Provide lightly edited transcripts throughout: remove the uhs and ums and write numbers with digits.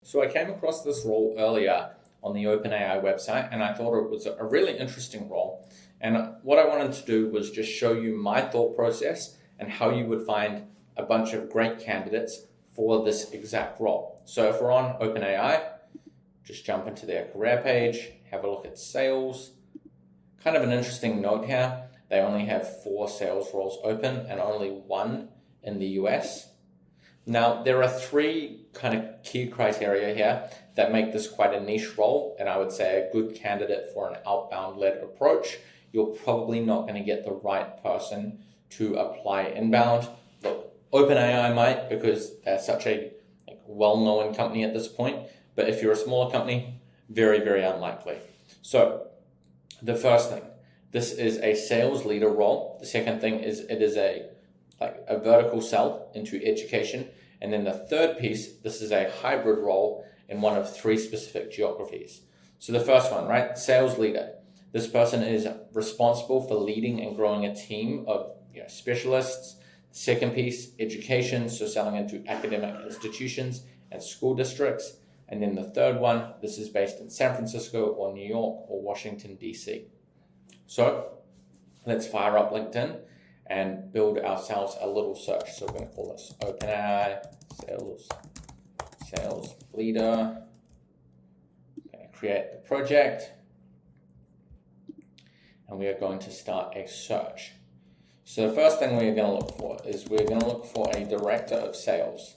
So I came across this role earlier on the OpenAI website and I thought it was a really interesting role. And what I wanted to do was just show you my thought process and how you would find a bunch of great candidates for this exact role. So if we're on OpenAI, just jump into their career page, have a look at sales. Kind of an interesting note here, they only have 4 sales roles open and only 1 in the US. Now, there are 3 kind of key criteria here that make this quite a niche role, and I would say a good candidate for an outbound-led approach. You're probably not going to get the right person to apply inbound. Look, OpenAI might, because they're such a well-known company at this point, but if you're a smaller company, very, very unlikely. So, the first thing, this is a sales leader role. The second thing is it is a vertical sell into education. And then the third piece, this is a hybrid role in one of 3 specific geographies. So the first one, right? Sales leader. This person is responsible for leading and growing a team of specialists. Second piece, education. So selling into academic institutions and school districts. And then the third one, this is based in San Francisco or New York or Washington, D.C. So let's fire up LinkedIn and build ourselves a little search. So we're going to call this OpenAI sales leader. I'm going to create the project. And we are going to start a search. So the first thing we're going to look for is we're going to look for a director of sales.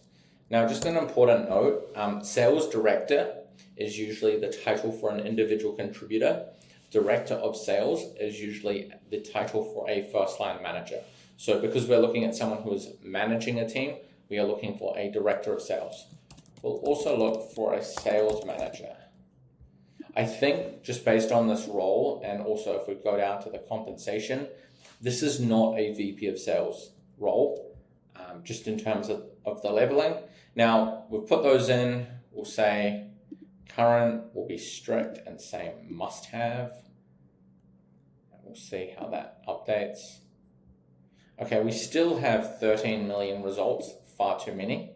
Now, just an important note, sales director is usually the title for an individual contributor. Director of sales is usually the title for a first-line manager. So because we're looking at someone who is managing a team, we are looking for a director of sales. We'll also look for a sales manager. I think just based on this role, and also if we go down to the compensation, this is not a VP of sales role, just in terms of the leveling. Now, we'll put those in, we'll say current will be strict and say must have. We'll see how that updates. Okay, we still have 13 million results, far too many,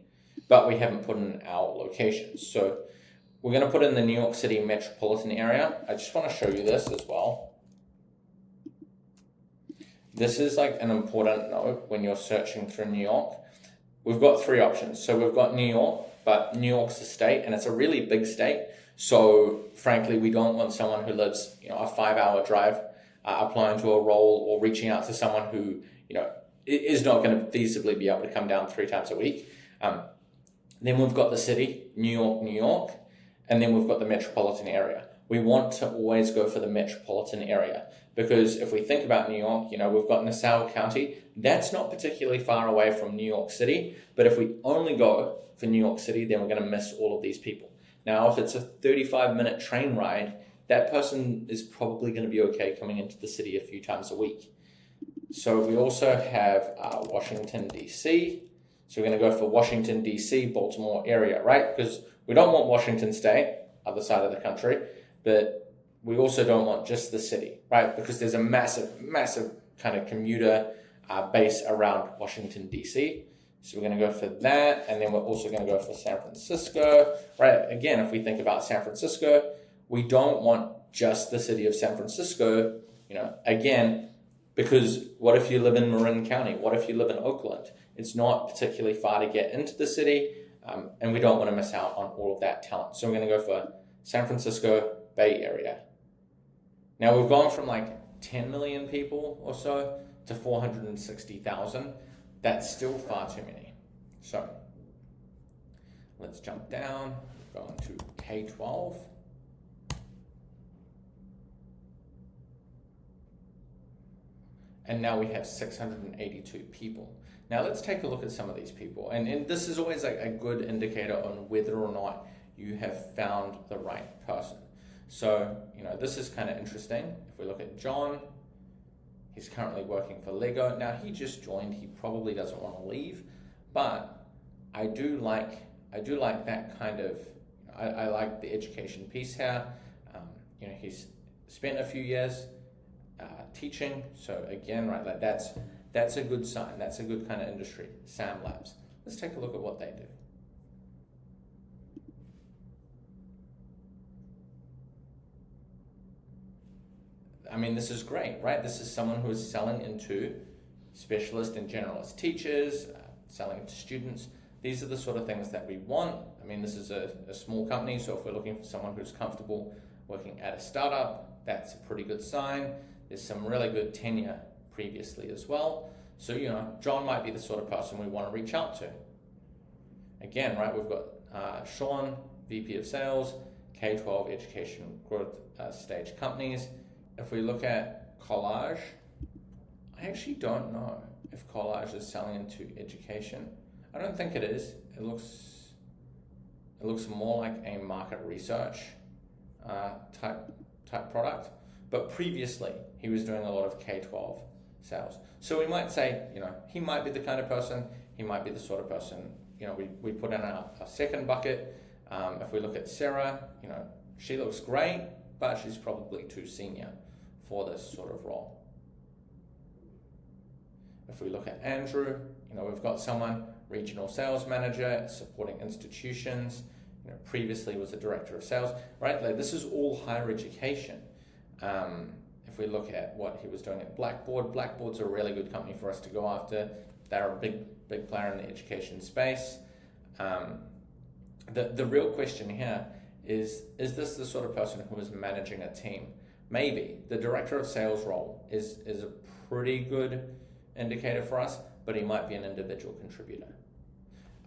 but we haven't put in our locations. So we're going to put in the New York City metropolitan area. I just want to show you this as well. This is like an important note when you're searching through New York. We've got 3 options. So we've got New York, but New York's a state and it's a really big state. So frankly, we don't want someone who lives, a 5-hour drive applying to a role or reaching out to someone who, is not going to feasibly be able to come down 3 times a week. Then we've got the city, New York, and then we've got the metropolitan area. We want to always go for the metropolitan area because if we think about New York, we've got Nassau County. That's not particularly far away from New York City, but if we only go for New York City, then we're going to miss all of these people. Now, if it's a 35-minute train ride, that person is probably going to be okay coming into the city a few times a week. So we also have Washington, D.C. So we're going to go for Washington, D.C., Baltimore area, right? Because we don't want Washington State, other side of the country, but we also don't want just the city, right? Because there's a massive, massive kind of commuter base around Washington, D.C. So we're going to go for that, and then we're also going to go for San Francisco, right? Again, if we think about San Francisco, we don't want just the city of San Francisco, again, because what if you live in Marin County? What if you live in Oakland? It's not particularly far to get into the city, and we don't want to miss out on all of that talent. So we're going to go for San Francisco Bay Area. Now we've gone from 10 million people or so to 460,000. That's still far too many. So let's jump down, go into K-12. And now we have 682 people. Now let's take a look at some of these people. And this is always a good indicator on whether or not you have found the right person. So, this is kind of interesting. If we look at John, he's currently working for Lego. Now he just joined, he probably doesn't want to leave, but I do like that kind of, I like the education piece here. He's spent a few years teaching. So again, right, that's a good sign. That's a good kind of industry. Sam Labs. Let's take a look at what they do. I mean, this is great, right? This is someone who is selling into specialist and generalist teachers, selling to students. These are the sort of things that we want. I mean, this is a small company, so if we're looking for someone who's comfortable working at a startup, that's a pretty good sign. There's some really good tenure previously as well. So, John might be the sort of person we want to reach out to. Again, right, we've got Sean, VP of Sales, K-12 education growth stage companies. If we look at Collage, I actually don't know if Collage is selling into education. I don't think it is. It looks more like a market research type product. But previously, he was doing a lot of K-12 sales. So we might say, he might be the kind of person, he might be the sort of person, we put in our second bucket. If we look at Sarah, she looks great, but she's probably too senior for this sort of role. If we look at Andrew, we've got someone, regional sales manager, supporting institutions, previously was a director of sales, right? Like, this is all higher education. If we look at what he was doing at Blackboard, Blackboard's a really good company for us to go after. They're a big player in the education space. The real question here is this the sort of person who is managing a team? Maybe. The director of sales role is a pretty good indicator for us, but he might be an individual contributor.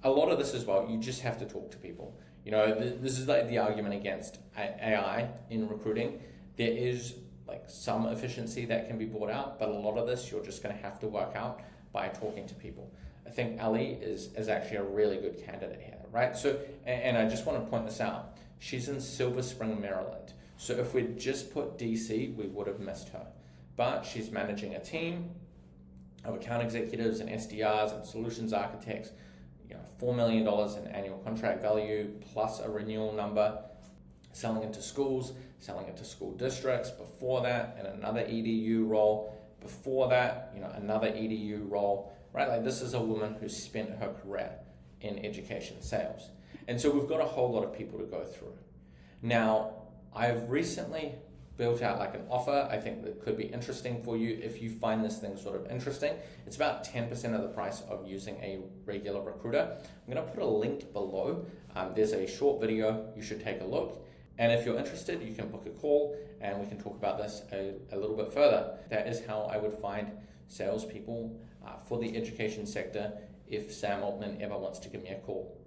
A lot of this as well, you just have to talk to people. This is like the argument against AI in recruiting. There is like some efficiency that can be brought out, but a lot of this you're just going to have to work out by talking to people. I think Ali is actually a really good candidate here, right? So, and I just want to point this out. She's in Silver Spring, Maryland. So if we'd just put DC, we would have missed her. But she's managing a team of account executives and SDRs and solutions architects, $4 million in annual contract value plus a renewal number, selling into schools, selling into school districts. Before that, in another EDU role. Before that, another EDU role, right? Like, this is a woman who's spent her career in education sales. And so we've got a whole lot of people to go through. Now, I've recently built out like an offer I think that could be interesting for you if you find this thing sort of interesting. It's about 10% of the price of using a regular recruiter. I'm going to put a link below. There's a short video. You should take a look. And if you're interested, you can book a call and we can talk about this a little bit further. That is how I would find salespeople for the education sector if Sam Altman ever wants to give me a call.